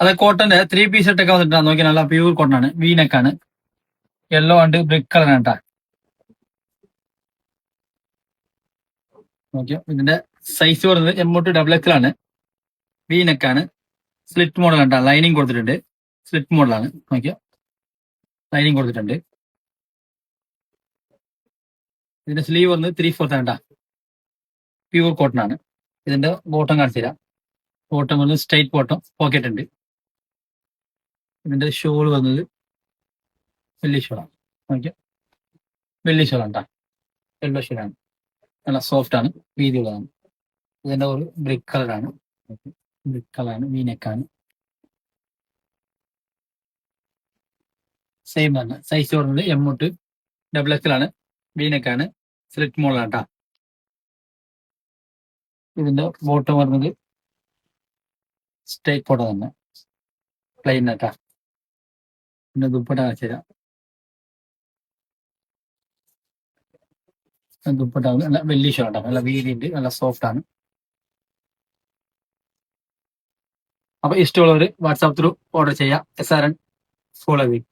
അത് കോട്ടന്റെ 3 പീസ് സെറ്റൊക്കെ വന്നിട്ടാണ് നോക്കി, നല്ല പ്യൂർ കോട്ടൺ ആണ്. വീനക്കാണ്, യെല്ലോ ആൻഡ് ബ്രിക്ക് കളറാണ് കേട്ടാ. ഓക്കെ, ഇതിന്റെ സൈസ് പറയുന്നത് M2 ആണ്. വീനക്കാണ്, സ്ലിറ്റ് മോഡൽ ആണ്. ലൈനിങ് കൊടുത്തിട്ടുണ്ട്, സ്ലിറ്റ് മോഡലാണ്. ഓക്കെ, ലൈനിങ് കൊടുത്തിട്ടുണ്ട്. ഇതിന്റെ സ്ലീവ് വന്ന് 3/4 ആണ് കേട്ടാ, പ്യൂർ കോട്ടൺ ആണ്. ഇതിന്റെ ബോട്ടം കാണിച്ചു തരാം. ബോട്ടം വന്ന് സ്ട്രൈറ്റ് ബോട്ടം, പോക്കറ്റ് ഉണ്ട്. ഇതിന്റെ ഷോൾ വന്നത് വലിയ ഷോളാണ്. ഓക്കെ, വലിയ ഷോളാണ് കേട്ടാ, യെല്ലോ ഷോളാണ്. നല്ല സോഫ്റ്റ് ആണ്, വീതിയുള്ളതാണ്. ഇതിന്റെ ഒരു ബ്രിക്ക് കളറാണ്. ബ്രിക്ക് കളറാണ്, വീനെക്കാണ്. സെയിം തന്നെ, സൈസ് വരുന്നത് M2 ആണ്. വീനെക്കാണ്, സ്ലിറ്റ് മോഡലാണ് കേട്ടാ. ഇതിന്റെ ബോട്ടം വരുന്നത് സ്ട്രൈറ്റ് ബോട്ടം തന്നെ, പ്ലെയിൻ ആട്ടാ. പിന്നെ ദുപ്പട്ട കാണിച്ചു തരാം. ദുപ്പട്ട നല്ല വലിയ ഷോട്ടാണ്, നല്ല വീതിയുണ്ട്, നല്ല സോഫ്റ്റ് ആണ്. അപ്പൊ ഇഷ്ടമുള്ളവർ വാട്സാപ്പ് ത്രൂ ഓർഡർ ചെയ്യാം. SRN ഫോളോ ചെയ്യും.